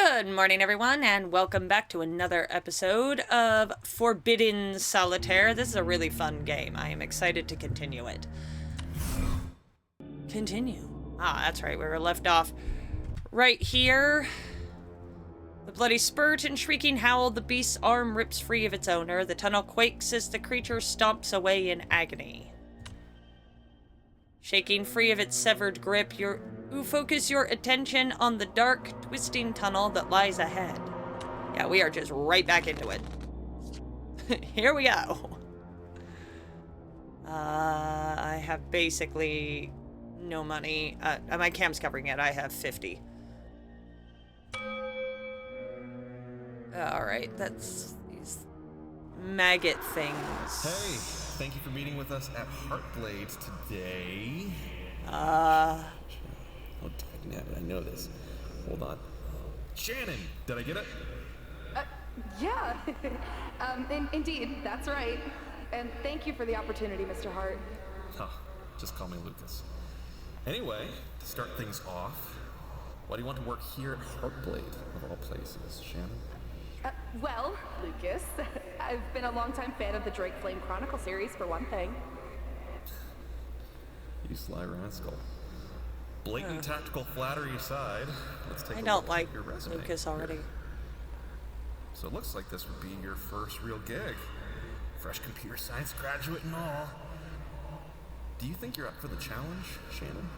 Good morning, everyone, and welcome back to another episode of Forbidden Solitaire. This is a really fun game. I am excited to continue it. Continue. Ah, that's right. We were left off right here. The bloody spurt and shrieking howl, the beast's arm rips free of its owner. The tunnel quakes as the creature stomps away in agony. Shaking free of its severed grip, you focus your attention on the dark, twisting tunnel that lies ahead. Yeah, we are just right back into it. Here we go. I have basically no money. My cam's covering it. I have 50. Alright, that's these maggot things. Hey, thank you for meeting with us at Heartblade today. Oh, dagnabbit, I know this. Hold on. Shannon, did I get it? Yeah. Indeed, that's right. And thank you for the opportunity, Mr. Hart. Huh, just call me Lucas. Anyway, to start things off, why do you want to work here at Heartblade, of all places, Shannon? Well, Lucas, I've been a longtime fan of the Drake Flame Chronicle series, for one thing. You sly rascal. Blatant tactical flattery aside, let's take a I don't look like at your resume Lucas already. here. So it looks like this would be your first real gig. Fresh computer science graduate and all. Do you think you're up for the challenge, Shannon?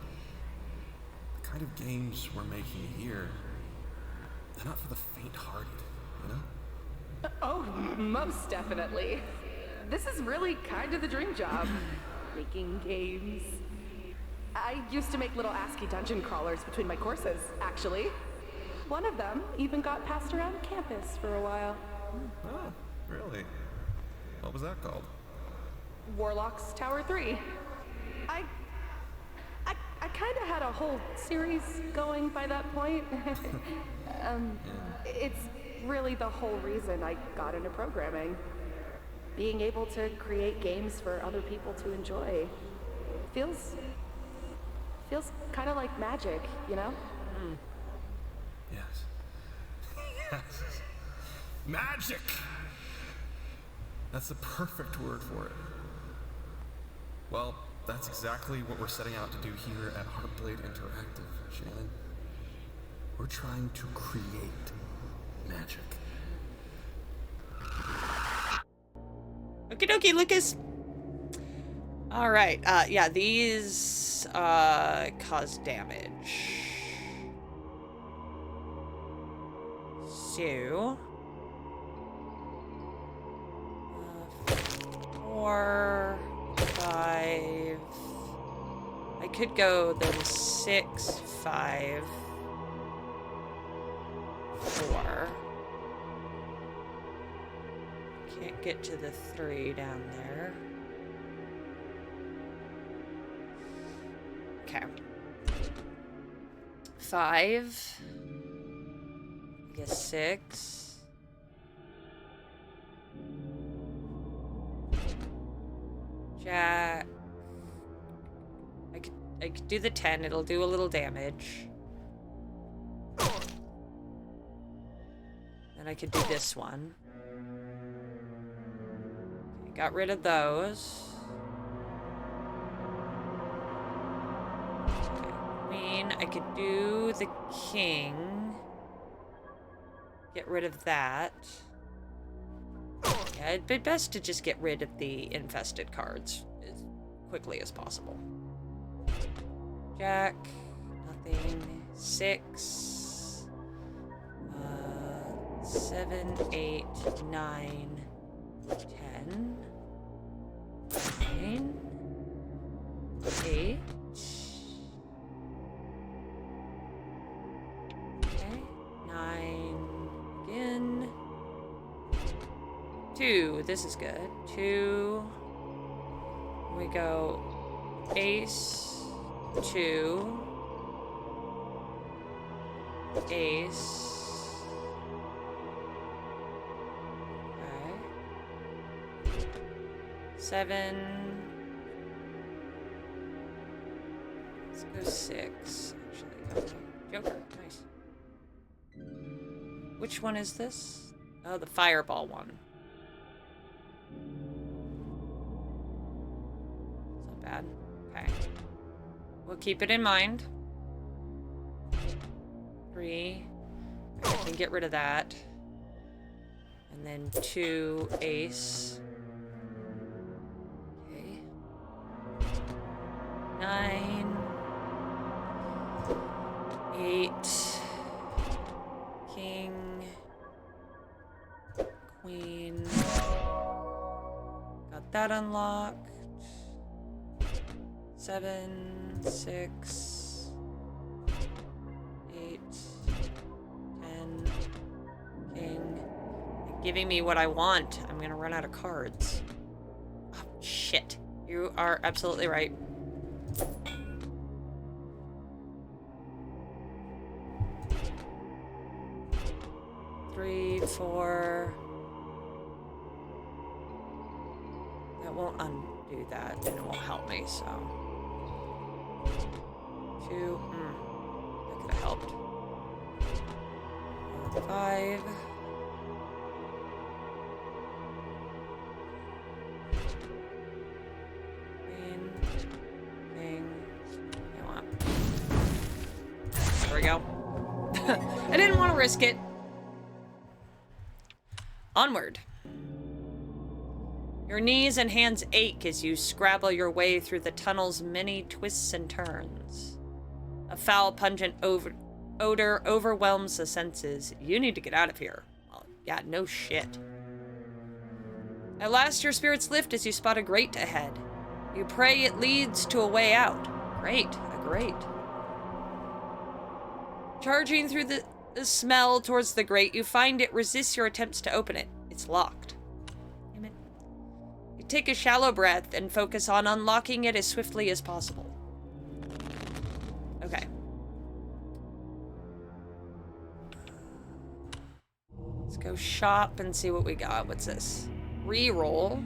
The kind of games we're making here, they're not for the faint-hearted, you know? Oh, most definitely. This is really kind of the dream job. Making games. I used to make little ASCII dungeon crawlers between my courses, actually. One of them even got passed around campus for a while. Oh, really? What was that called? Warlock's Tower 3. I kind of had a whole series going by that point. It's really the whole reason I got into programming. Being able to create games for other people to enjoy feels kind of like magic, you know? Yes. Yes. Magic! That's the perfect word for it. Well, that's exactly what we're setting out to do here at Heartblade Interactive, Shannon. We're trying to create magic. Okie dokie, Lucas. Alright, yeah, these, cause damage. So... 4, 5... I could go then 6, 5... 4... Can't get to the 3 down there. Okay. 5. I guess 6. Jack. I could do the 10. It'll do a little damage. Then I could do this one. Got rid of those. Okay, queen. I could do the king. Get rid of that. Yeah, it'd be best to just get rid of the infested cards as quickly as possible. Jack. Nothing. 6. 7, 8, 9, 10. 9, 8. Okay, 9 again. 2, this is good. 2. We go ace, 2, ace. 7. Let's go 6. Actually, Joker. Nice. Which one is this? Oh, the fireball one. It's not bad. Okay. We'll keep it in mind. 3. I can get rid of that. And then 2 ace. Okay. 9. 8. King. Queen. Got that unlocked. 7, 6, 8, 10, king. Giving me what I want. I'm gonna run out of cards. Oh, shit. You are absolutely right. Three, 4. That won't undo that, and it won't help me, so. 2. That could have helped. 5. Queen. King. You know what? There we go. I didn't want to risk it. Onward. Your knees and hands ache as you scrabble your way through the tunnel's many twists and turns. A foul, pungent odor overwhelms the senses. You need to get out of here. Oh, yeah, no shit. At last, your spirits lift as you spot a grate ahead. You pray it leads to a way out. Great, a grate. Charging through the smell towards the grate, you find it resists your attempts to open it. It's locked. Damn it. You take a shallow breath and focus on unlocking it as swiftly as possible. Okay. Let's go shop and see what we got. What's this? Reroll.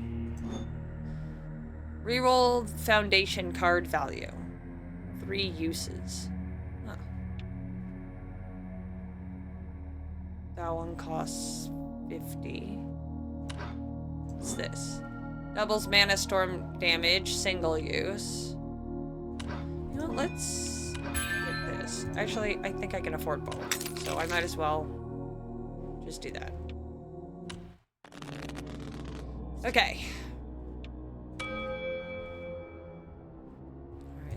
Reroll foundation card value. 3 uses. Huh. That one costs 50. What's this? Doubles mana storm damage, single use. You know what, let's get this. Actually, I think I can afford both, so I might as well just do that. Okay. Alright,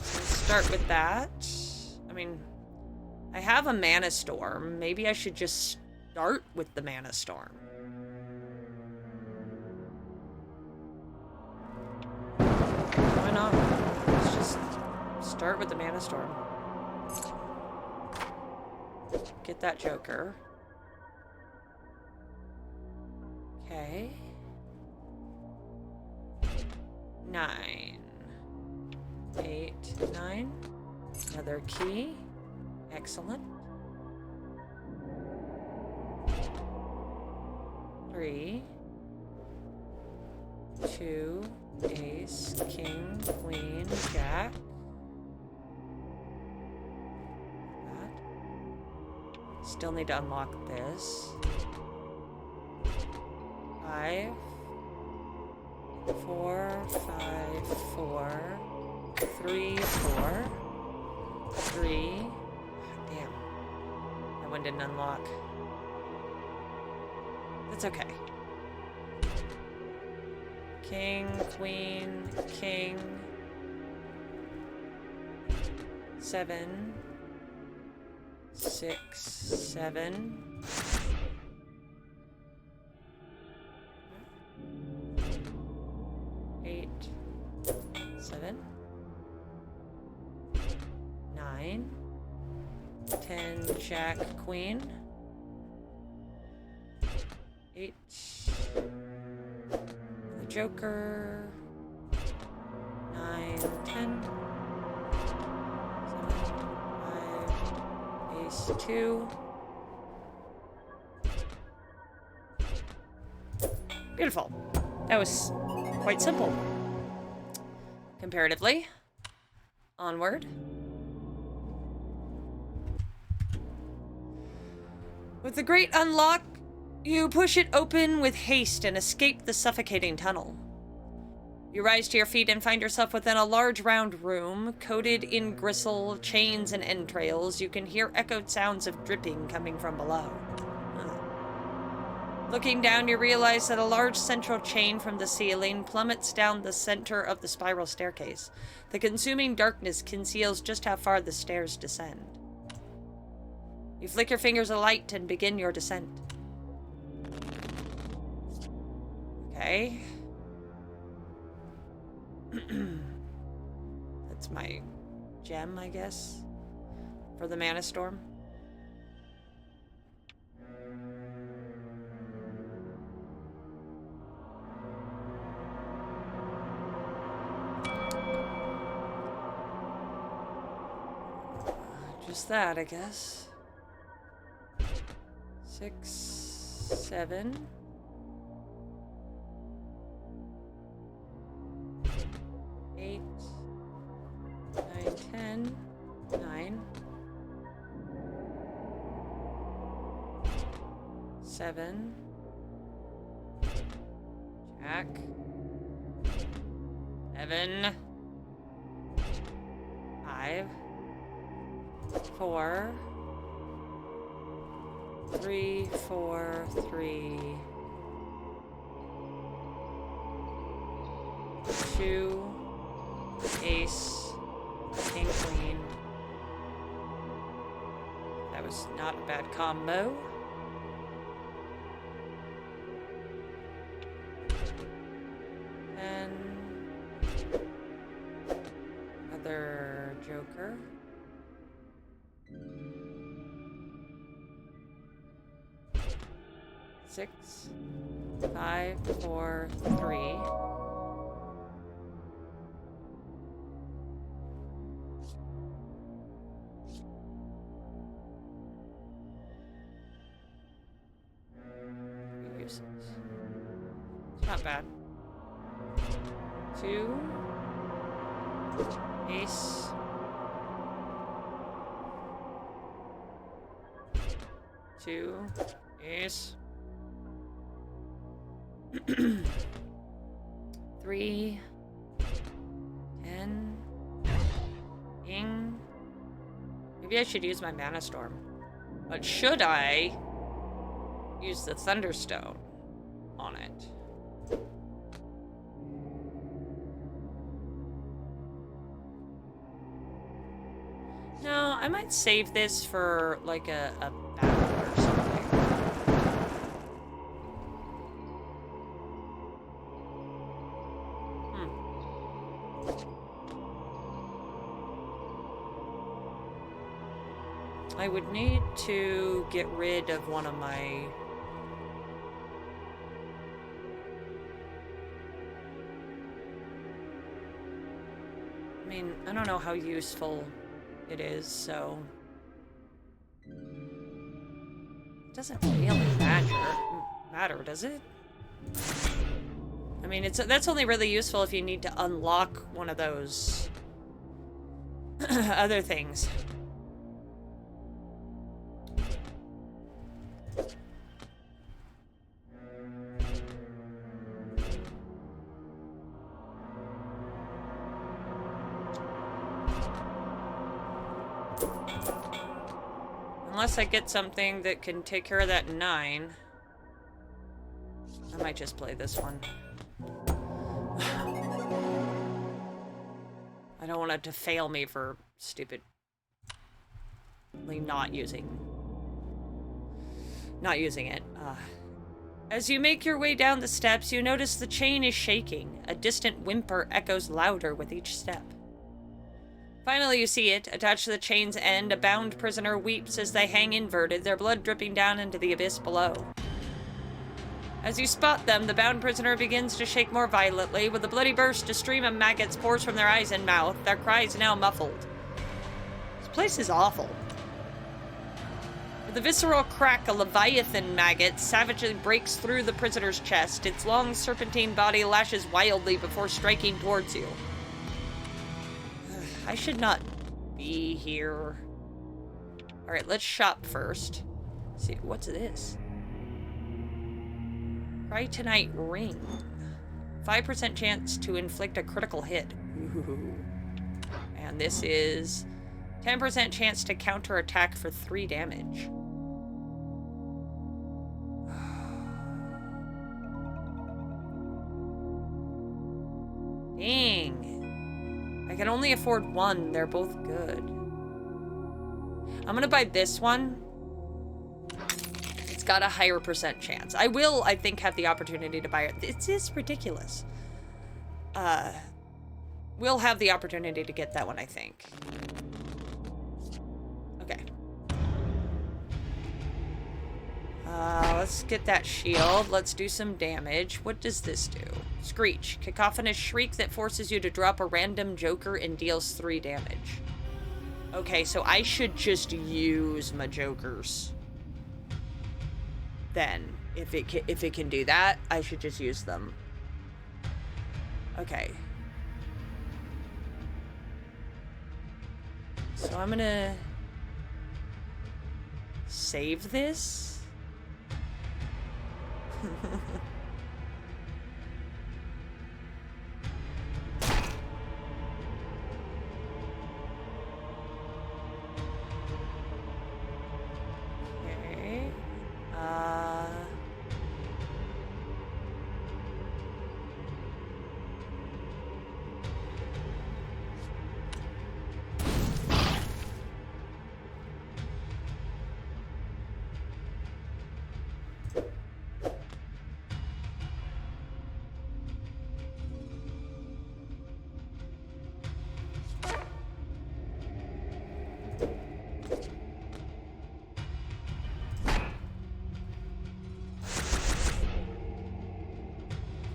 so let's start with that. I mean, I have a mana storm. Maybe I should just start with the mana storm. Why not? Let's just start with the mana storm. Get that joker. Okay. 9. 8, 9. Another key. Excellent. 3. 2. Ace, king, queen, jack. That. Still need to unlock this. 5. 4, 5, 4. 3, 4. 3. Damn. That one didn't unlock. That's okay. King, queen, king. 7. 6, 7. 8, 7. 9. 10, jack, queen. 8. The joker. 9, 10. 7, 5. Ace, 2. Beautiful. That was quite simple. Comparatively. Onward. With the grate unlocked, you push it open with haste and escape the suffocating tunnel. You rise to your feet and find yourself within a large round room, coated in gristle, chains, and entrails. You can hear echoed sounds of dripping coming from below. Looking down, you realize that a large central chain from the ceiling plummets down the center of the spiral staircase. The consuming darkness conceals just how far the stairs descend. You flick your fingers alight and begin your descent. Okay. That's my gem, I guess, for the Mana Storm. Just that, I guess. 6, 7. 8, 9, 10, 9, 7, Jack, 7, 5, 4, 3, 4, 3, 2, ace, king, queen. That was not a bad combo. And another joker. Six, 5, 4, 3. Not bad. 2, ace, 2, ace, 3, 10, king. Maybe I should use my Mana Storm. But should I use the Thunderstone on it? No, I might save this for like a battle or something. I would need to get rid of one of my... I mean, I don't know how useful it is, so... It doesn't really matter, does it? I mean, that's only really useful if you need to unlock one of those other things. Unless I get something that can take care of that 9. I might just play this one. I don't want it to fail me for stupidly not using it. As you make your way down the steps, you notice the chain is shaking. A distant whimper echoes louder with each step. Finally, you see it. Attached to the chain's end, a bound prisoner weeps as they hang inverted, their blood dripping down into the abyss below. As you spot them, the bound prisoner begins to shake more violently. With a bloody burst, a stream of maggots pours from their eyes and mouth, their cries now muffled. This place is awful. With a visceral crack, a leviathan maggot savagely breaks through the prisoner's chest. Its long serpentine body lashes wildly before striking towards you. I should not be here. Alright, let's shop first. see, what's this? Kryptonite ring. 5% chance to inflict a critical hit. Ooh. And this is 10% chance to counter attack for 3 damage. Dang. I can only afford one. They're both good. I'm gonna buy this one. It's got a higher percent chance. I will, I think, have the opportunity to buy it. It is ridiculous. We'll have the opportunity to get that one, I think. Okay. Let's get that shield. Let's do some damage. What does this do? Screech. Cacophonous shriek that forces you to drop a random joker and deals 3 damage. Okay, so I should just use my jokers. Then, if it can do that, I should just use them. Okay. So I'm gonna save this.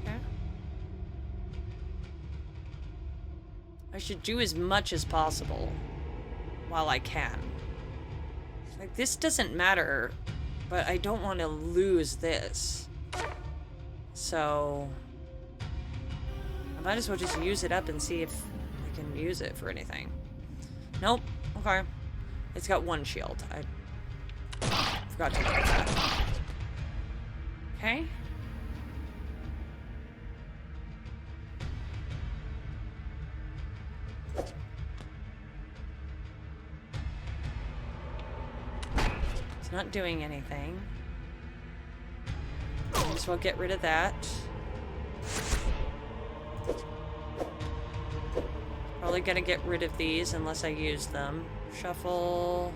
Okay. I should do as much as possible while I can. Like, this doesn't matter, but I don't want to lose this. So I might as well just use it up and see if I can use it for anything. Nope. Okay. It's got 1 shield. I forgot to look at that. Okay. It's not doing anything. Might as well get rid of that. Probably gonna get rid of these unless I use them. Shuffle.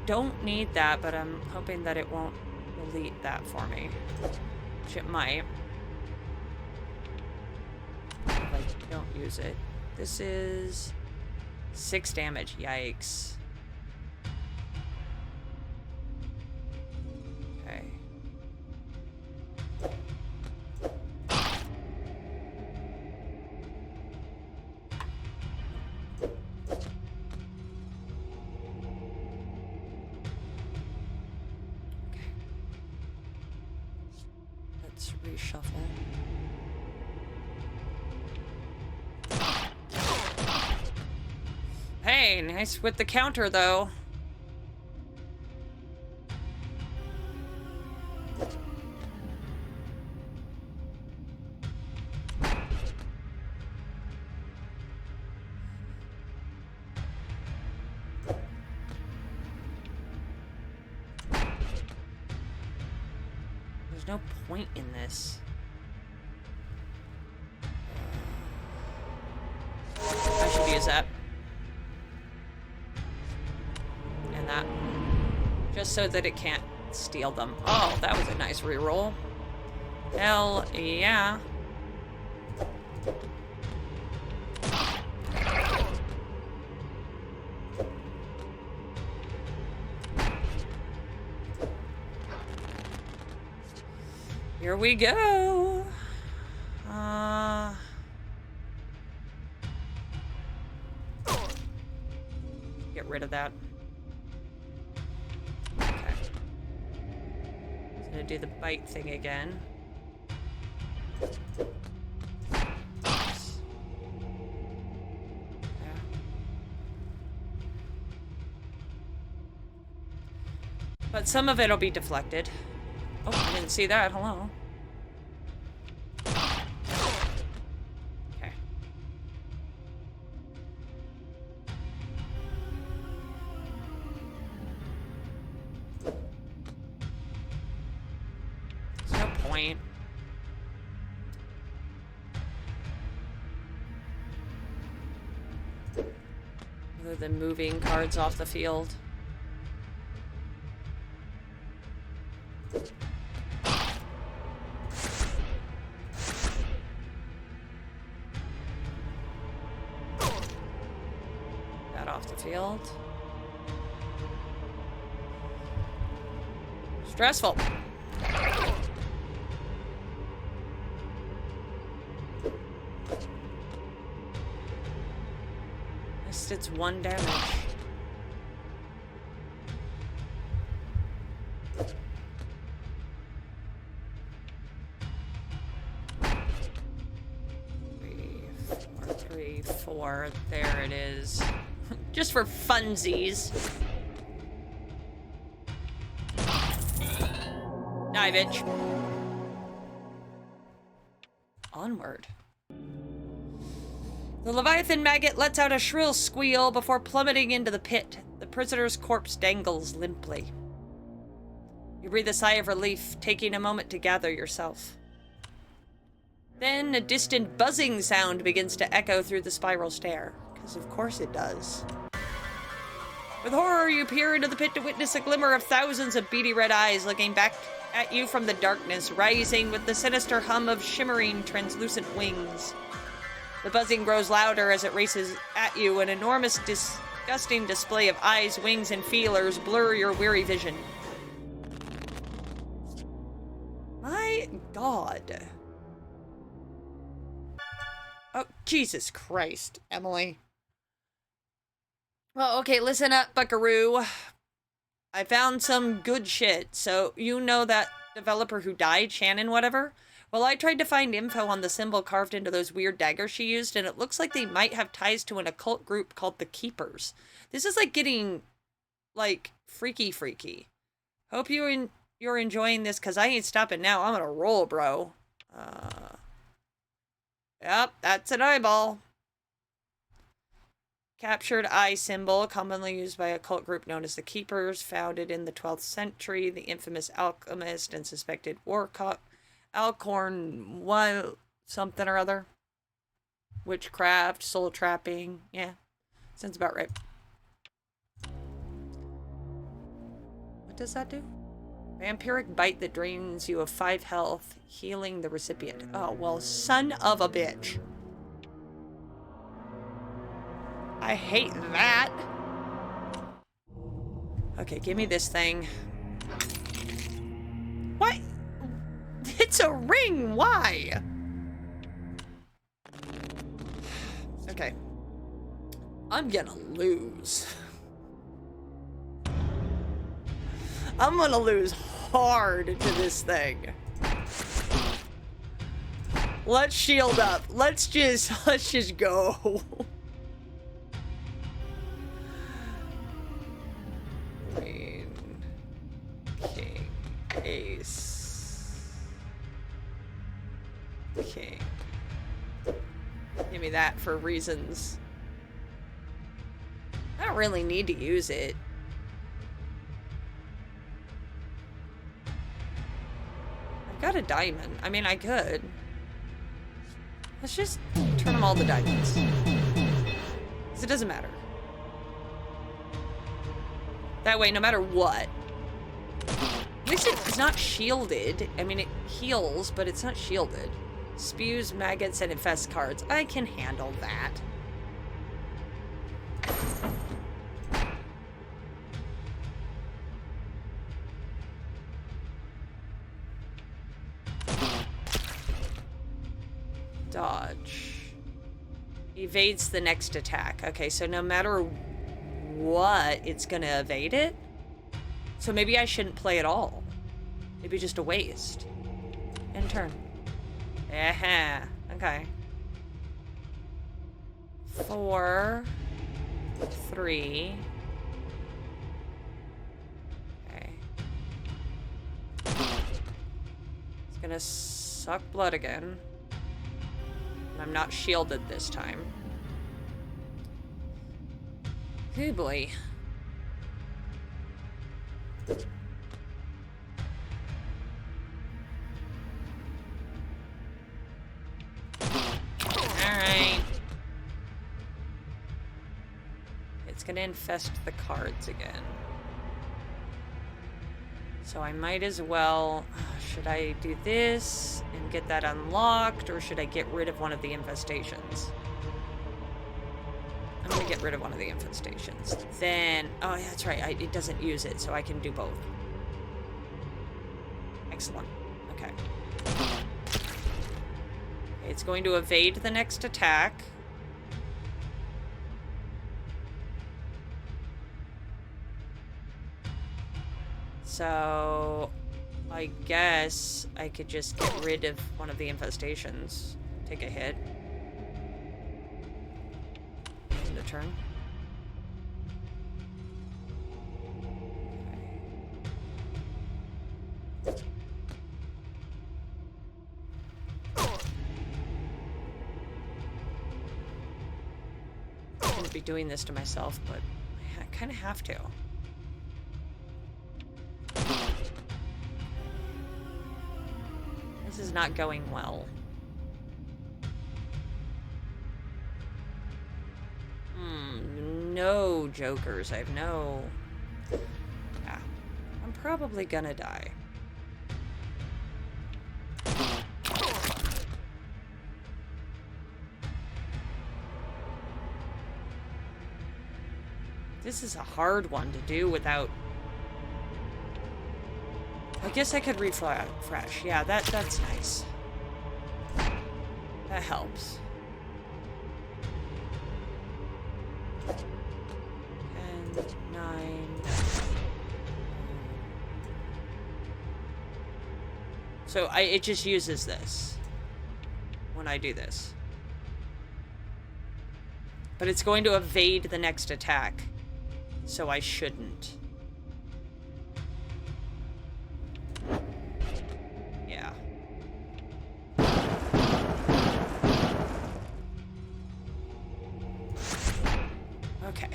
Don't need that, but I'm hoping that it won't delete that for me. Which it might. If I don't use it. This is 6 damage. Yikes. Okay. Let's reshuffle. Hey, nice with the counter, though. There's no point in this. I should use that. And that. Just so that it can't steal them. Oh, that was a nice reroll. Hell yeah. Here we go. Get rid of that. Okay. It's gonna do the bite thing again. But some of it'll be deflected. Oh, I didn't see that. Hello. Okay. There's no point. Other than moving cards off the field. That off the field. Stressful. It's 1 damage. Three, four. There it is. Just for funsies. Divage. Onward. The Leviathan maggot lets out a shrill squeal before plummeting into the pit. The prisoner's corpse dangles limply. You breathe a sigh of relief, taking a moment to gather yourself. Then a distant buzzing sound begins to echo through the spiral stair, because of course it does. With horror, you peer into the pit to witness a glimmer of thousands of beady red eyes looking back at you from the darkness, rising with the sinister hum of shimmering, translucent wings. The buzzing grows louder as it races at you. An enormous, disgusting display of eyes, wings, and feelers blur your weary vision. My God. Oh, Jesus Christ, Emily. Well, okay, listen up, buckaroo. I found some good shit. So, you know that developer who died, Shannon whatever? Well, I tried to find info on the symbol carved into those weird daggers she used, and it looks like they might have ties to an occult group called the Keepers. This is like getting, like, freaky. Hope you're enjoying this, because I ain't stopping now. I'm gonna roll, bro. Yep, that's an eyeball. Captured eye symbol, commonly used by a cult group known as the Keepers, founded in the 12th century. The infamous alchemist and suspected warcock Alcorn, what, something or other. Witchcraft, soul trapping. Yeah, sounds about right. What does that do? Vampiric bite that drains you of 5 health, healing the recipient. Oh, well, son of a bitch. I hate that. Okay, give me this thing. What? It's a ring! Why? Okay. I'm gonna lose. I'm gonna lose hard to this thing. Let's shield up. Let's just go. Queen, king, ace, king. Give me that for reasons. I don't really need to use it. I've got a diamond. I mean, I could. Let's just turn them all to diamonds. Because it doesn't matter. That way, no matter what. At least it's not shielded. I mean, it heals, but it's not shielded. Spews, maggots, and infest cards. I can handle that. Dodge. Evades the next attack. Okay, so no matter what, it's gonna evade it? So maybe I shouldn't play at all. Maybe just a waste. End turn. Okay. 4, 3. Okay. gonna suck blood again. And I'm not shielded this time. Oh boy. Alright. It's gonna infest the cards again. So I might as well... should I do this and get that unlocked, or should I get rid of one of the infestations? I'm gonna get rid of one of the infestations. Then... oh, yeah, that's right. It doesn't use it, so I can do both. Excellent. Okay. It's going to evade the next attack. So, I guess I could just get rid of one of the infestations. Take a hit. End of turn. I shouldn't be doing this to myself, but I kind of have to. This is not going well. No jokers. I have no... yeah. I'm probably gonna die. This is a hard one to do without... I guess I could refresh. Yeah, that's nice. That helps. And 9. So it just uses this when I do this. But it's going to evade the next attack. So I shouldn't. Yeah. Okay.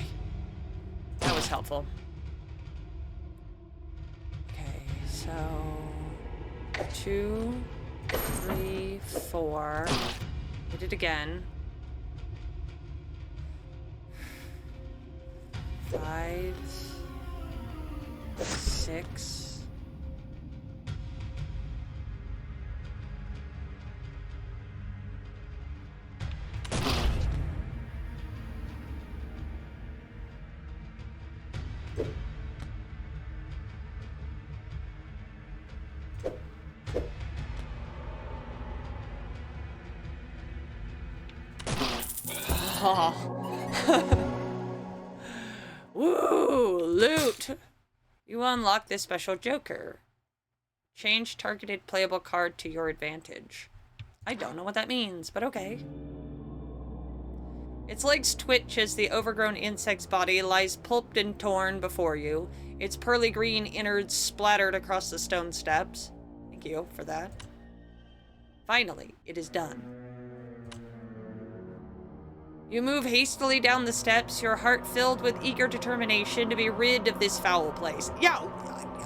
That was helpful. Okay, so 2, 3, 4. Hit it again. 5, 6. Woo! Loot! You unlock this special joker. Change targeted playable card to your advantage. I don't know what that means, but okay. Its legs twitch as the overgrown insect's body lies pulped and torn before you. Its pearly green innards splattered across the stone steps. Thank you for that. Finally, it is done. You move hastily down the steps, your heart filled with eager determination to be rid of this foul place. Yeah,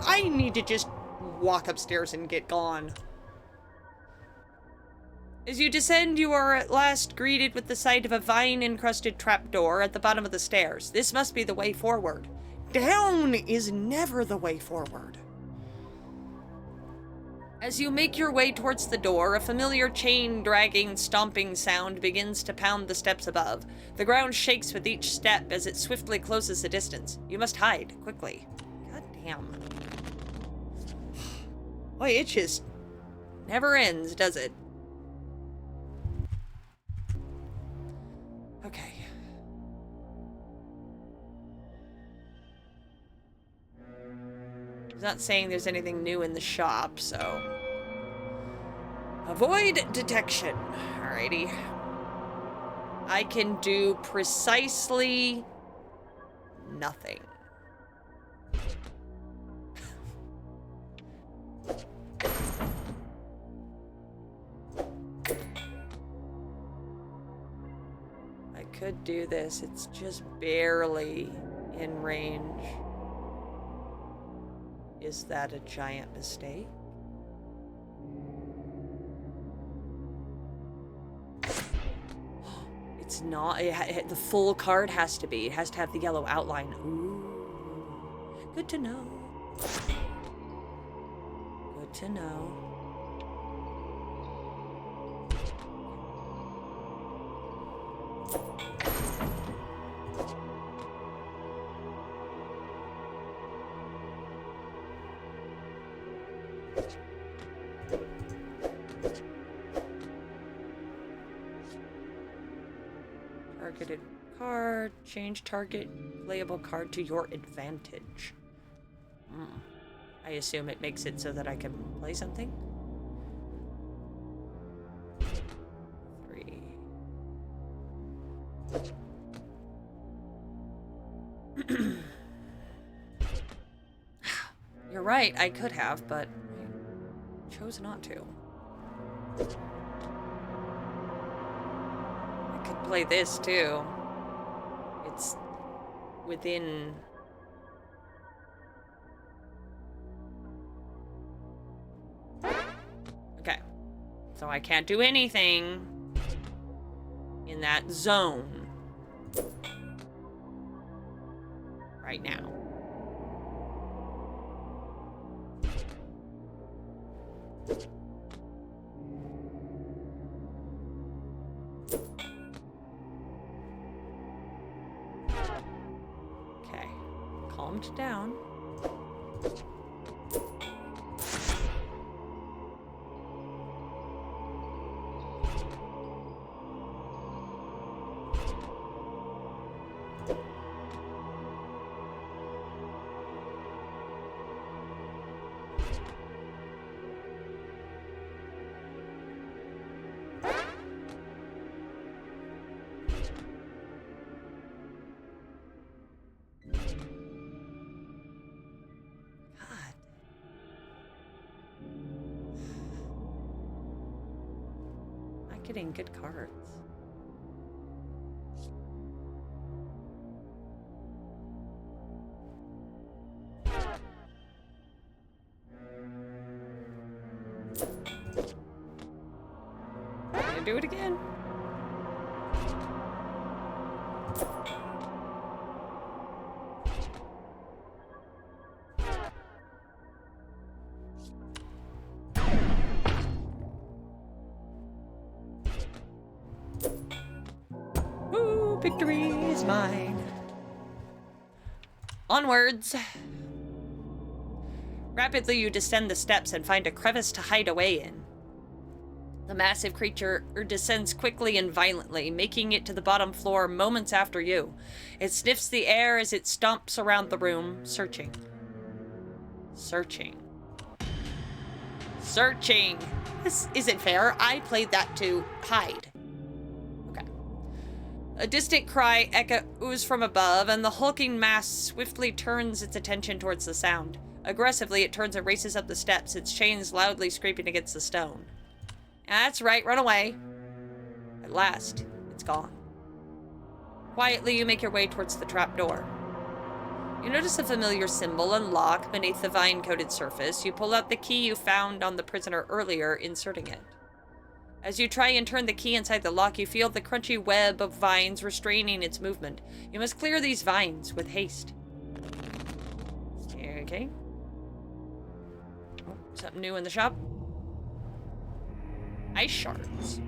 I need to just walk upstairs and get gone. As you descend, you are at last greeted with the sight of a vine-encrusted trapdoor at the bottom of the stairs. This must be the way forward. Down is never the way forward. As you make your way towards the door, a familiar chain-dragging, stomping sound begins to pound the steps above. The ground shakes with each step as it swiftly closes the distance. You must hide, quickly. God damn. Boy, it just never ends, does it? Okay. He's not saying there's anything new in the shop, so... Avoid detection. Alrighty. I can do precisely nothing. could do this. It's just barely in range. Is that a giant mistake? It's not. The full card has to be. It has to have the yellow outline. Ooh. Good to know. Good to know. Targeted card. Change target playable card to your advantage. I assume it makes it so that I can play something. 3. You're right, I could have, but I chose not to. I could play this too. It's within... Okay. So I can't do anything in that zone right now. Okay, calmed down. Getting good cards. Gonna do it again. Victory is mine. Onwards. Rapidly, you descend the steps and find a crevice to hide away in. The massive creature descends quickly and violently, making it to the bottom floor moments after you. It sniffs the air as it stomps around the room, searching. Searching. Searching! This isn't fair. I played that to hide. A distant cry echoes from above, and the hulking mass swiftly turns its attention towards the sound. Aggressively, it turns and races up the steps, its chains loudly scraping against the stone. That's right, run away. At last, it's gone. Quietly, you make your way towards the trapdoor. You notice a familiar symbol and lock beneath the vine-coated surface. You pull out the key you found on the prisoner earlier, inserting it. As you try and turn the key inside the lock, you feel the crunchy web of vines restraining its movement. You must clear these vines with haste. Okay. Oh, something new in the shop. Ice shards.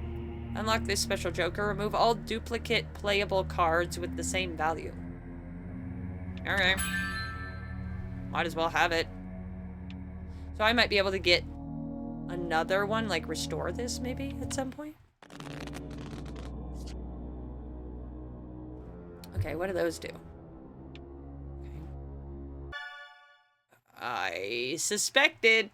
Unlock this special joker. Remove all duplicate playable cards with the same value. Alright. Might as well have it. So I might be able to get another one, like restore this maybe at some point. Okay, what do those do? Okay. I suspected.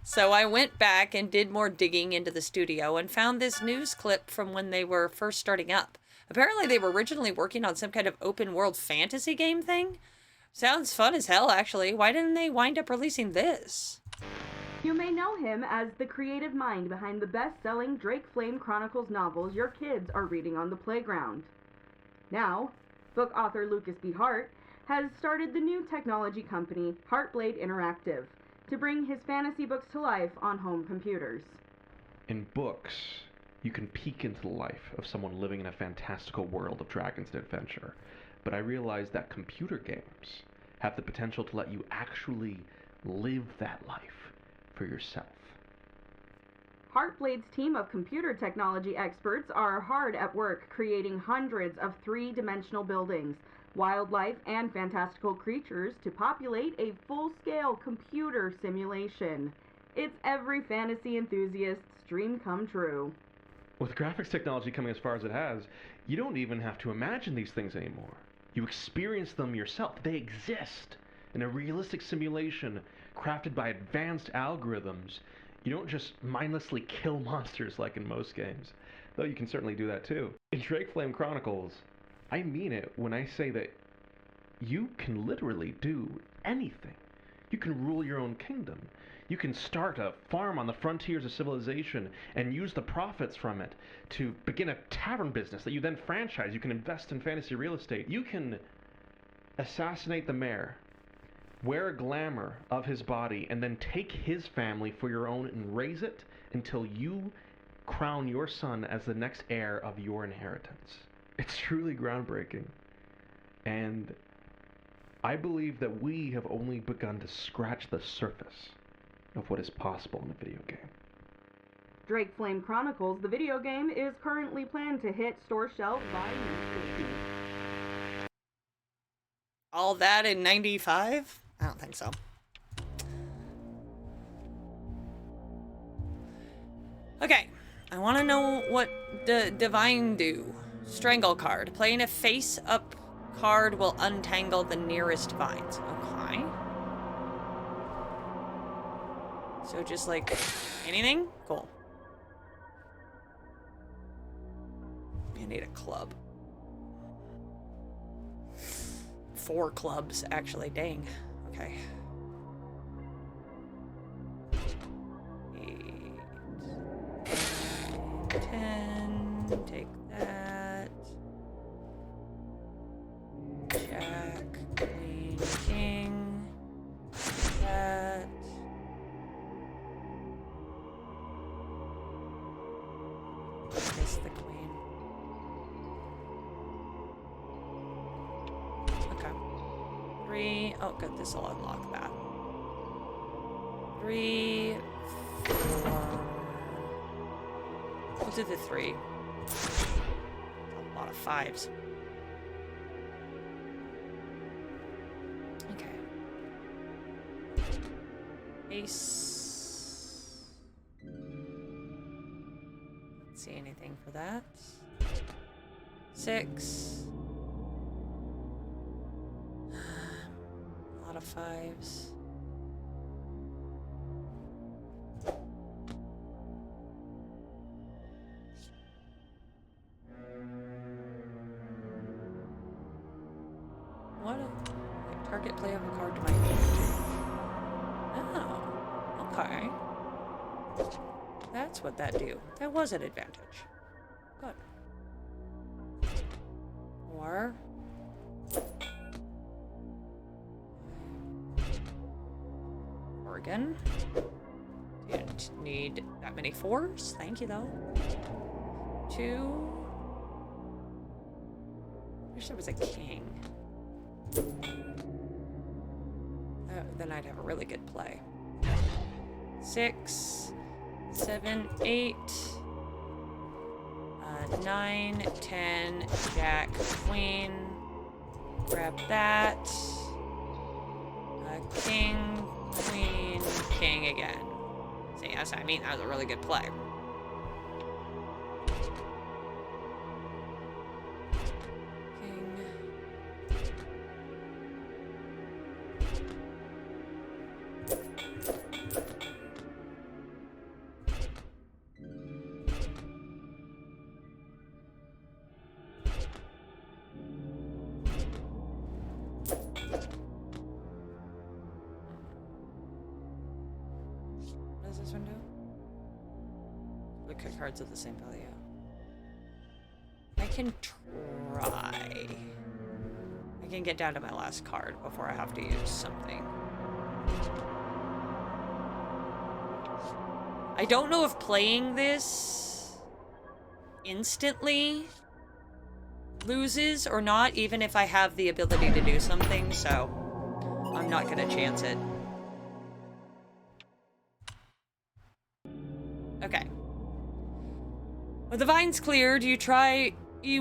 So I went back and did more digging into the studio and found this news clip from when they were first starting up. Apparently they were originally working on some kind of open world fantasy game thing. Sounds fun as hell, actually. Why didn't they wind up releasing this? You may know him as the creative mind behind the best-selling Drake Flame Chronicles novels your kids are reading on the playground. Now, book author Lucas B. Hart has started the new technology company Heartblade Interactive to bring his fantasy books to life on home computers. In books, you can peek into the life of someone living in a fantastical world of dragons and adventure, but I realize that computer games have the potential to let you actually live that life for yourself. Heartblade's team of computer technology experts are hard at work creating hundreds of three-dimensional buildings, wildlife, and fantastical creatures to populate a full-scale computer simulation. It's every fantasy enthusiast's dream come true. With graphics technology coming as far as it has, you don't even have to imagine these things anymore. You experience them yourself. They exist in a realistic simulation crafted by advanced algorithms. You don't just mindlessly kill monsters like in most games, though you can certainly do that too. In Drake Flame Chronicles, I mean it when I say that you can literally do anything. You can rule your own kingdom. You can start a farm on the frontiers of civilization and use the profits from it to begin a tavern business that you then franchise. You can invest in fantasy real estate. You can assassinate the mayor, wear a glamour of his body, and then take his family for your own and raise it until you crown your son as the next heir of your inheritance. It's truly groundbreaking. And I believe that we have only begun to scratch the surface of what is possible in a video game. Drake Flame Chronicles, the video game, is currently planned to hit store shelves by next week. All that in 95? I don't think so. Okay, I want to know what Divine do. Strangle card. Playing a face-up card will untangle the nearest vines. Okay. So just like anything? Cool. You need a club. 4 clubs, actually. Dang. Okay. 8, 10. Take that. Jack, queen, king. That. Kiss the queen. Okay. 3. Oh, good. This will unlock that. 3, 4. We'll do the 3. A lot of 5s. Okay. Ace. See anything for that? 6. A lot of 5s. What? Target play of a card to my hand. Oh, okay. That's what that do. That was an advantage. Good. Or Oregon. Didn't need that many 4s. Thank you though. 2. Wish there was a king. Then I'd have a really good play. 6, 7, 8, 9, 10, Jack, Queen. Grab that. King, Queen, King again. See, yes, I mean, that was a really good play. does this one do? Look at cards of the same value. I can try. I can get down to my last card before I have to use something. I don't know if playing this instantly loses or not, even if I have the ability to do something, so I'm not gonna chance it. Okay. With the vines cleared, you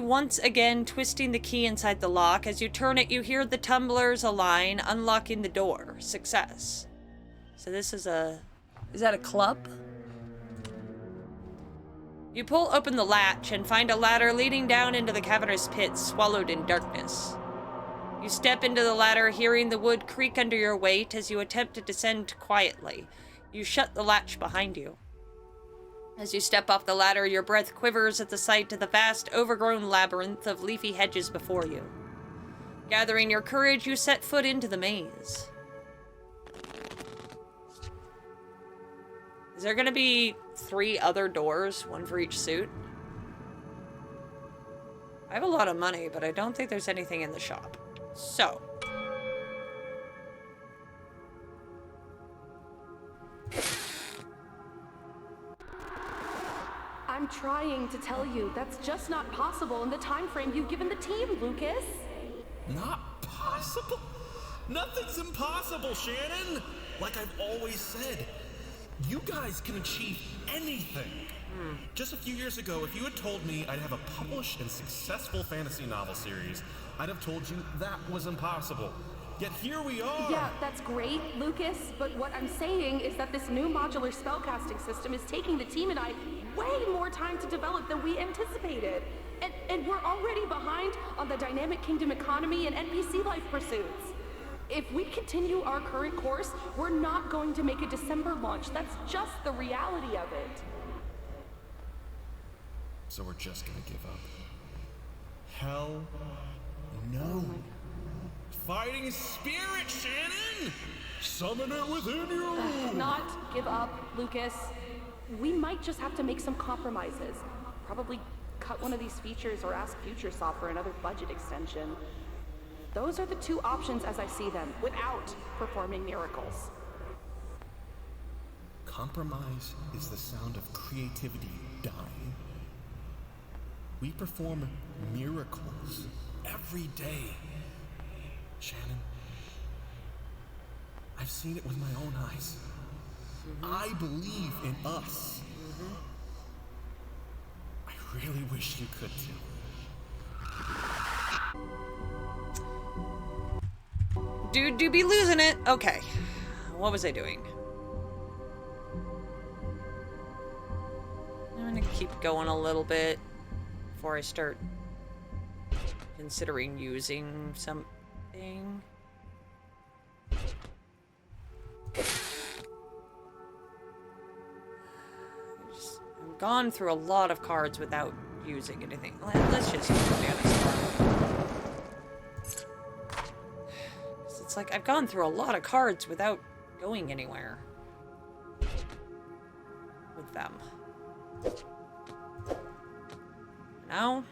once again twisting the key inside the lock. As you turn it, you hear the tumblers align, unlocking the door. Success. So this is a... Is that a club? You pull open the latch and find a ladder leading down into the cavernous pit, swallowed in darkness. You step into the ladder, hearing the wood creak under your weight as you attempt to descend quietly. You shut the latch behind you. As you step off the ladder, your breath quivers at the sight of the vast, overgrown labyrinth of leafy hedges before you. Gathering your courage, you set foot into the maze. Is there gonna be 3 other doors, one for each suit? I have a lot of money, but I don't think there's anything in the shop. So. I'm trying to tell you that's just not possible in the time frame you've given the team, Lucas. Not possible? Nothing's impossible, Shannon! Like I've always said, you guys can achieve anything. Just a few years ago, if you had told me I'd have a published and successful fantasy novel series, I'd have told you that was impossible. Yet here we are! Yeah, that's great, Lucas, but what I'm saying is that this new modular spellcasting system is taking the team and I way more time to develop than we anticipated. And we're already behind on the Dynamic Kingdom economy and NPC life pursuits. If we continue our current course, we're not going to make a December launch. That's just the reality of it. So we're just gonna give up? Hell no. Fighting spirit, Shannon! Summon it within you! Not give up, Lucas. We might just have to make some compromises. Probably cut one of these features or ask FutureSoft for another budget extension. Those are the 2 options as I see them, without performing miracles. Compromise is the sound of creativity dying. We perform miracles every day. Shannon, I've seen it with my own eyes. I believe in us. I really wish you could too. Dude, do be losing it. Okay. What was I doing? I'm gonna keep going a little bit before I start considering using something. I've gone through a lot of cards without using anything. Let's just use Danny's card. It's like I've gone through a lot of cards without going anywhere with them. Now?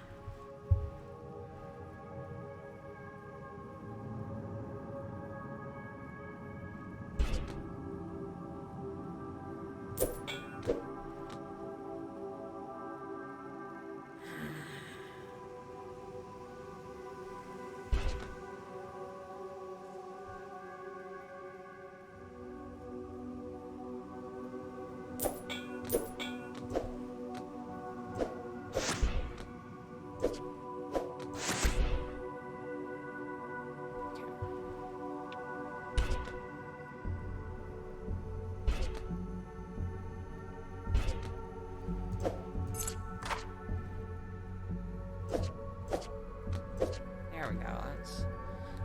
There we go.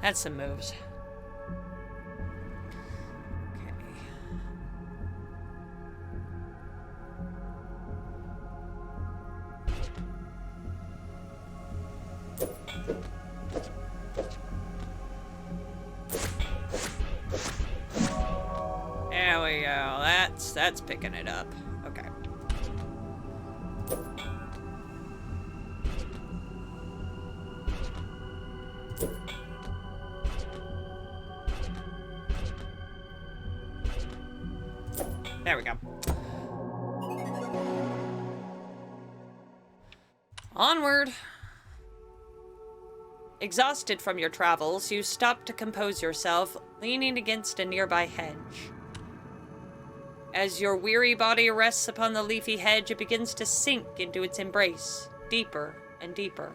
That's some moves. Okay. There we yeah, that's picking it up. Okay. There we go. Onward. Exhausted from your travels, you stop to compose yourself, leaning against a nearby hedge. As your weary body rests upon the leafy hedge, it begins to sink into its embrace, deeper and deeper,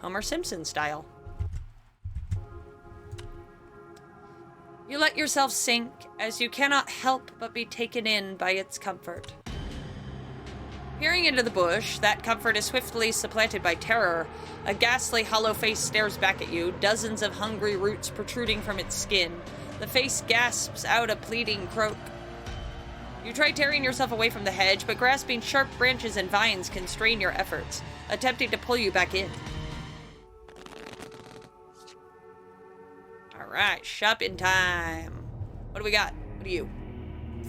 Homer Simpson style. You let yourself sink, as you cannot help but be taken in by its comfort. Peering into the bush, that comfort is swiftly supplanted by terror. A ghastly hollow face stares back at you, dozens of hungry roots protruding from its skin. The face gasps out a pleading croak. You try tearing yourself away from the hedge, but grasping sharp branches and vines constrain your efforts, attempting to pull you back in. Alright, shopping time. What do we got? What are you?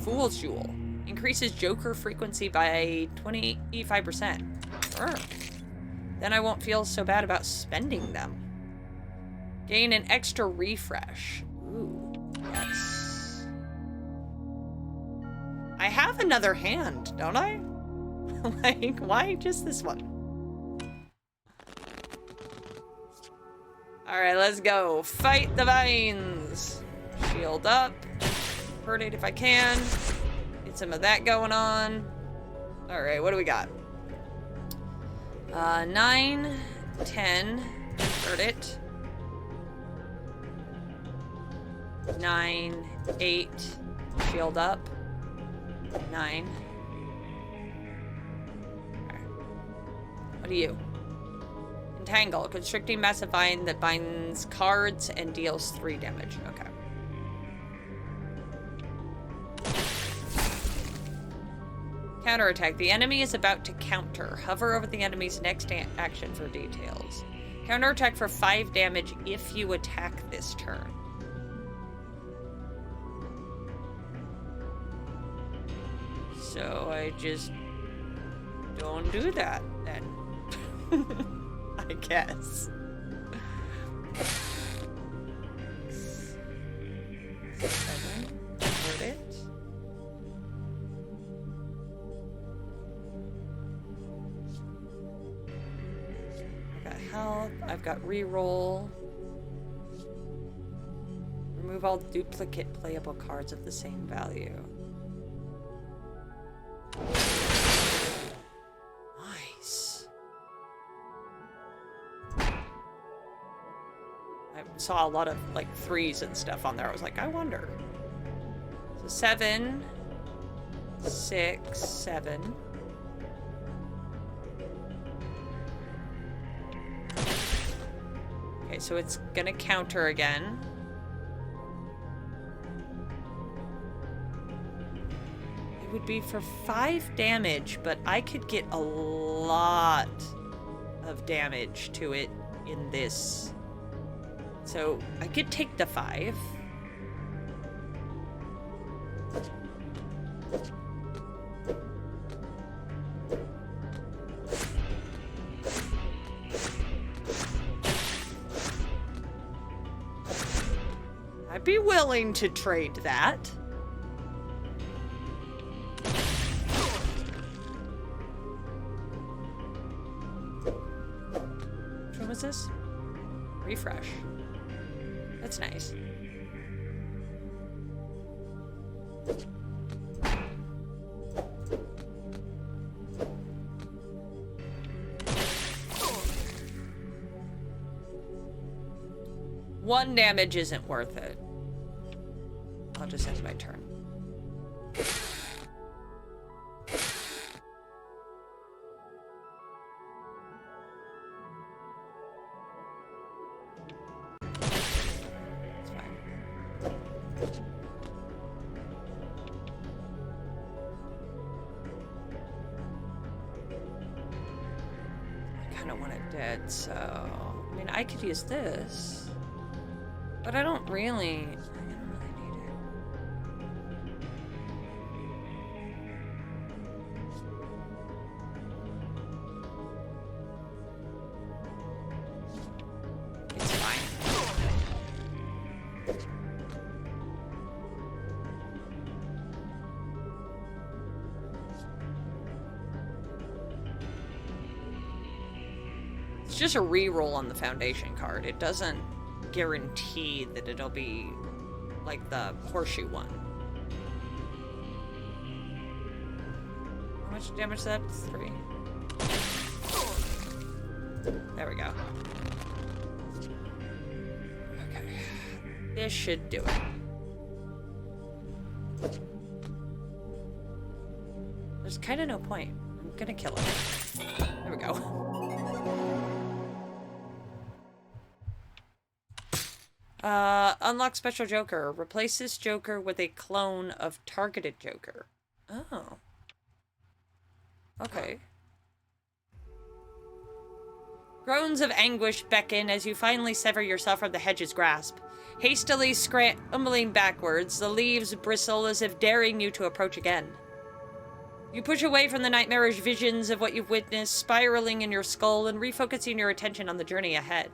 Fool's Jewel. Increases Joker frequency by 25%. Sure. Then I won't feel so bad about spending them. Gain an extra refresh. Ooh, yes. I have another hand, don't I? Like, why just this one? Alright, let's go. Fight the vines. Shield up. Hurt it if I can. Get some of that going on. Alright, what do we got? 9, 10. Hurt it. 9, 8. Shield up. 9. Alright. What are you? Entangle. Constricting massive vine that binds cards and deals 3 damage. Okay. Counterattack. The enemy is about to counter. Hover over the enemy's next action for details. Counterattack for 5 damage if you attack this turn. So I just don't do that then. I guess. 7. Hurt it. Health. I've got reroll. Remove all duplicate playable cards of the same value. Nice. I saw a lot of like 3s and stuff on there. I was like, I wonder. So 7, 6, 7. Okay, so it's gonna counter again. It would be for 5 damage, but I could get a lot of damage to it in this. So I could take the 5. I'd be willing to trade that. Which one was this? Refresh. That's nice. One damage isn't worth it. I'll just end my turn. It's fine. I kind of want it dead, so... I mean, I could use this. But I don't really need it. just a reroll on the foundation card. It doesn't guarantee that it'll be like the horseshoe one. How much damage is that? 3. There we go. Okay. This should do it. There's kind of no point. I'm gonna kill it. There we go. Unlock special Joker. Replace this Joker with a clone of targeted Joker. Oh. Okay. Groans of anguish beckon as you finally sever yourself from the hedge's grasp. Hastily scrambling backwards, the leaves bristle as if daring you to approach again. You push away from the nightmarish visions of what you've witnessed, spiraling in your skull and refocusing your attention on the journey ahead.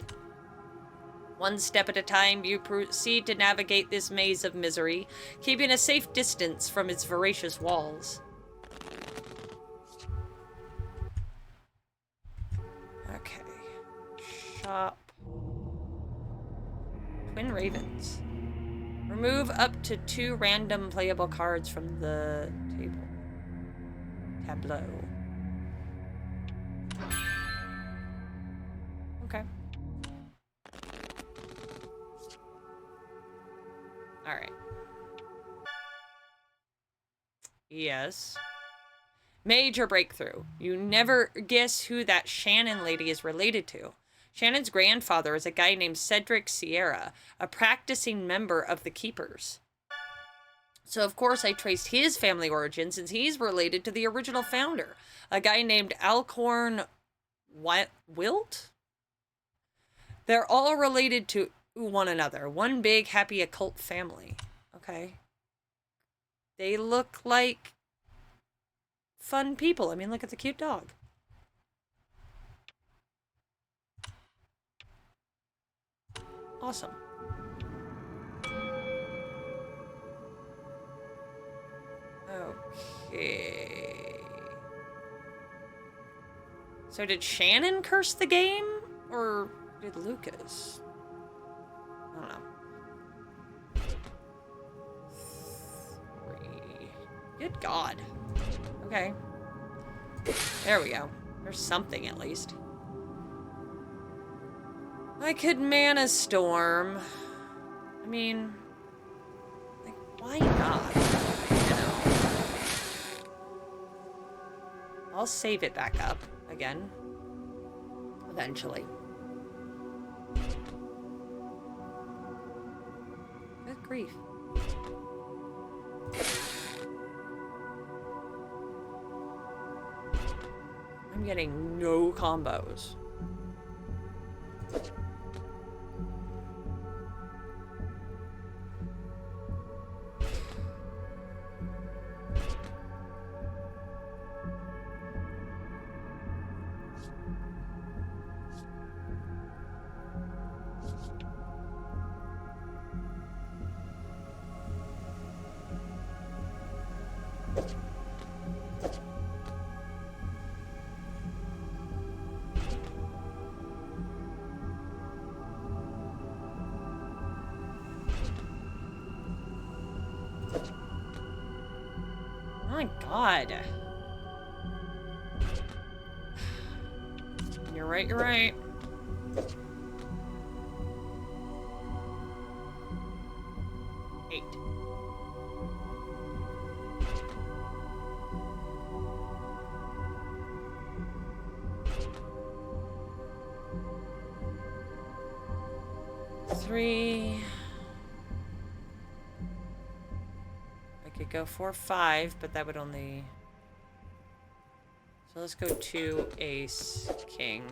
One step at a time, you proceed to navigate this maze of misery, keeping a safe distance from its voracious walls. Okay. Shop. Twin Ravens. Remove up to 2 random playable cards from the table. Tableau. Okay. Alright. Yes. Major breakthrough. You never guess who that Shannon lady is related to. Shannon's grandfather is a guy named Cedric Sierra, a practicing member of the Keepers. So, of course, I traced his family origin since he's related to the original founder, a guy named Alcorn Wilt? They're all related to one another. One big, happy occult family. Okay. They look like fun people. I mean, look at the cute dog. Awesome. Okay. So did Shannon curse the game? Or did Lucas? I don't know. 3. Good God. Okay. There we go. There's something at least. I could Mana Storm. I mean, like, why not? You know. I'll save it back up again. Eventually. Good grief. I'm getting no combos. My God. You're right, you're right. Eight. Three. Could go 4, 5, but that would only... So let's go 2, Ace, King.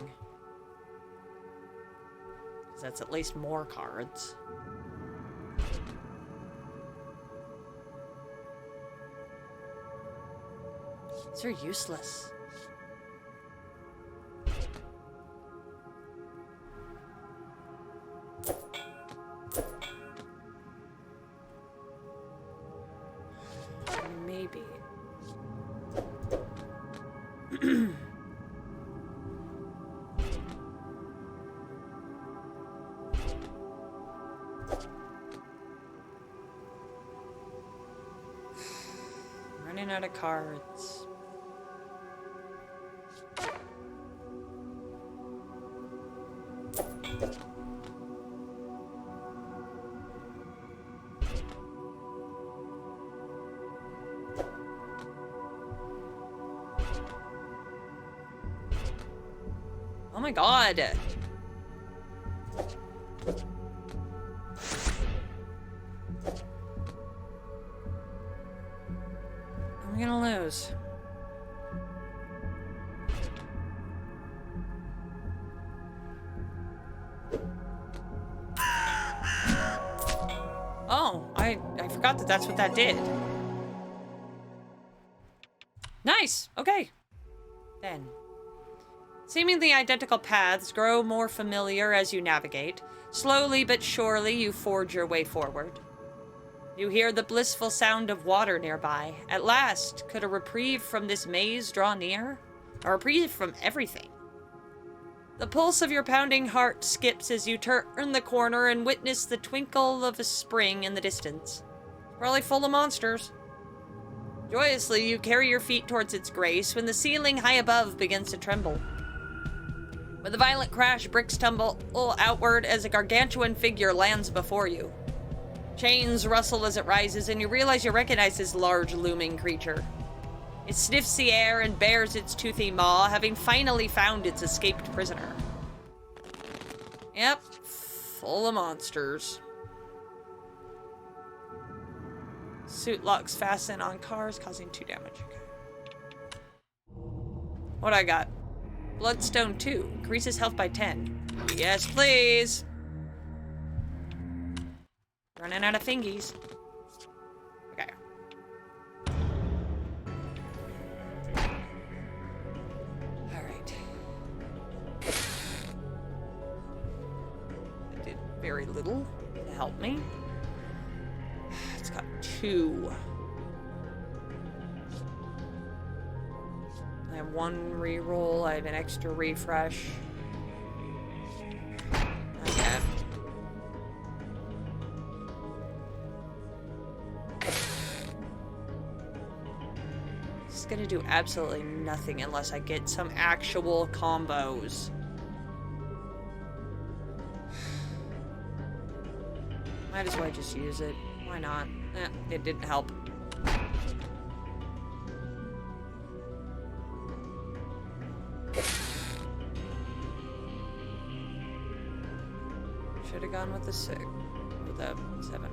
Because that's at least more cards. These are useless. Maybe. Running out of cards. Oh my god. I'm gonna lose. Oh, I forgot that that's what that did. Nice. Okay. Then. Seemingly identical paths grow more familiar as you navigate. Slowly but surely, you forge your way forward. You hear the blissful sound of water nearby. At last, could a reprieve from this maze draw near? A reprieve from everything. The pulse of your pounding heart skips as you turn the corner and witness the twinkle of a spring in the distance. Probably full of monsters. Joyously, you carry your feet towards its grace when the ceiling high above begins to tremble. With a violent crash, bricks tumble outward as a gargantuan figure lands before you. Chains rustle as it rises, and you realize you recognize this large, looming creature. It sniffs the air and bares its toothy maw, having finally found its escaped prisoner. Yep, full of monsters. Suit locks fasten on cars, causing 2 damage. Okay. What I got? Bloodstone 2. Increases health by 10. Yes, please. Running out of thingies. Okay. Alright. That did very little to help me. It's got 2. I have 1 reroll. I have an extra refresh. Not yet. This is gonna do absolutely nothing unless I get some actual combos. Might as well just use it. Why not? It didn't help. Should have gone with the 6. With the 7.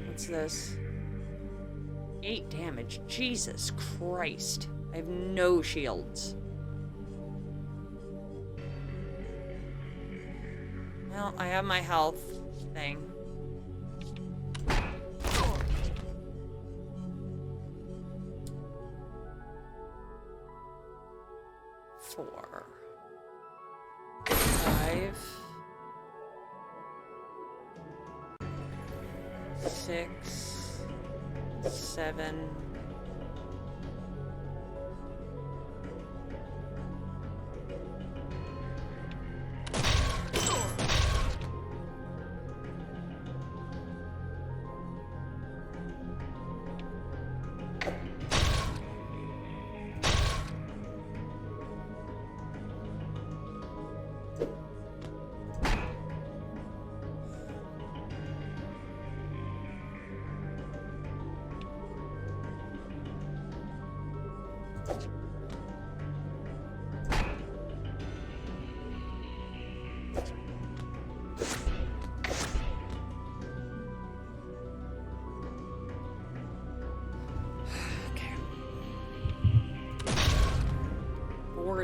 What's this? 8 damage. Jesus Christ. I have no shields. Well, I have my health thing. Four. 5. 6. 7.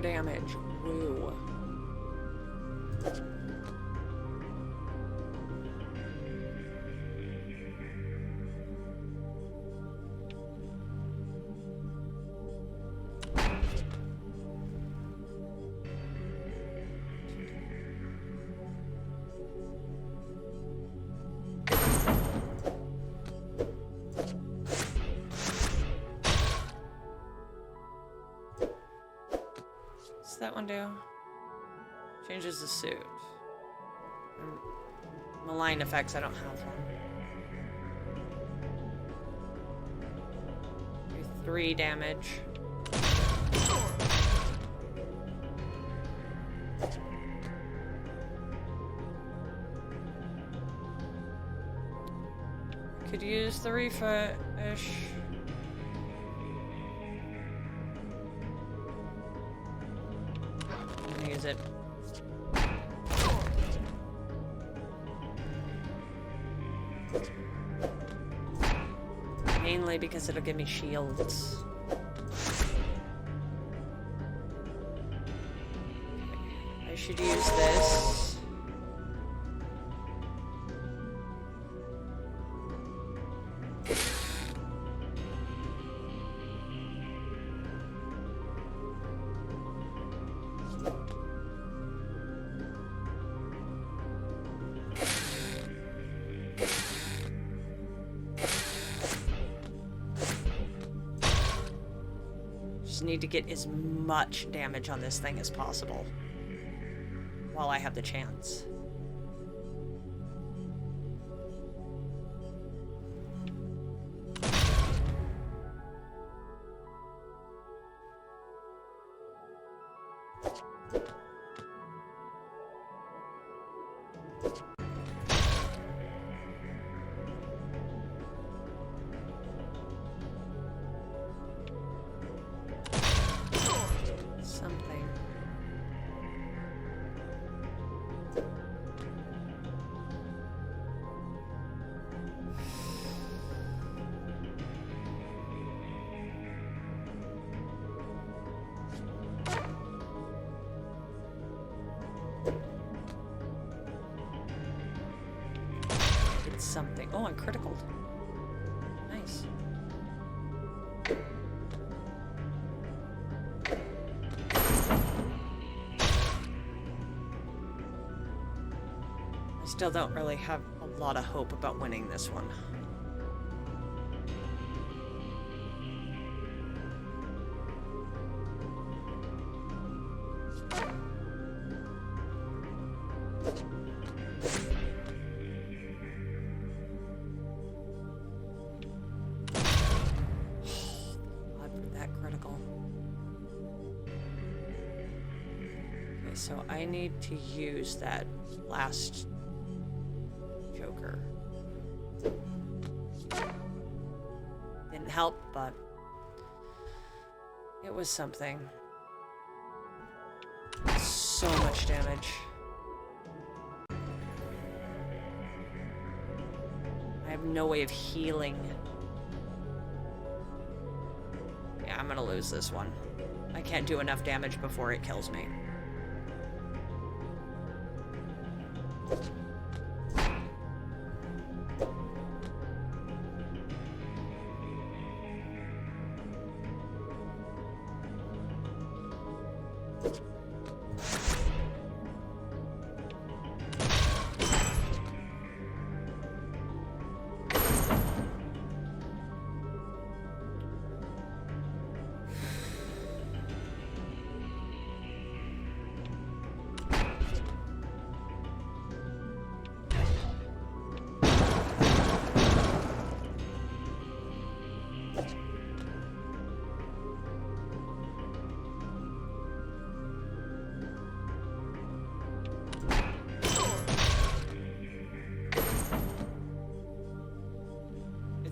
Damage. Woo. What's that one do? Changes the suit. Malign effects, I don't have one. 3 damage. Could use the refresh. I'm gonna use it. Mainly because it'll give me shields. I should use this. Need to get as much damage on this thing as possible while I have the chance. Something. Oh, I'm critical. Nice. I still don't really have a lot of hope about winning this one. So I need to use that last Joker. Didn't help, but it was something. So much damage. I have no way of healing. Yeah, I'm gonna lose this one. I can't do enough damage before it kills me.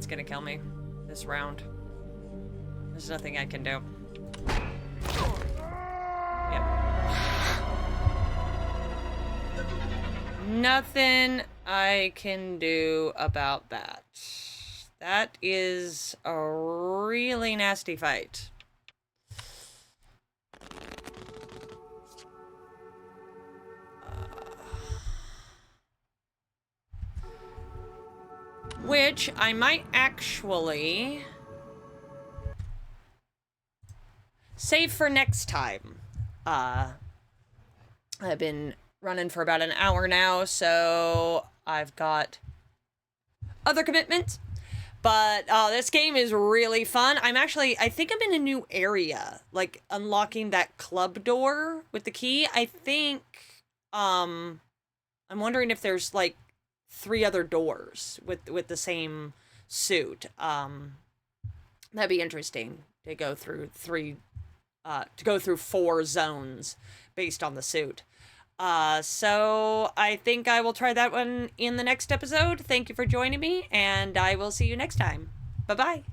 Gonna kill me this round. There's nothing I can do. Yep. Nothing I can do about that. That is a really nasty fight. Which I might actually save for next time. I've been running for about an hour now, so I've got other commitments. But this game is really fun. I think I'm in a new area, like unlocking that club door with the key. I think, I'm wondering if there's like 3 other doors with the same suit. That'd be interesting to go through 4 zones based on the suit. So I think I will try that one in the next episode. Thank you for joining me, and I will see you next time. Bye-bye.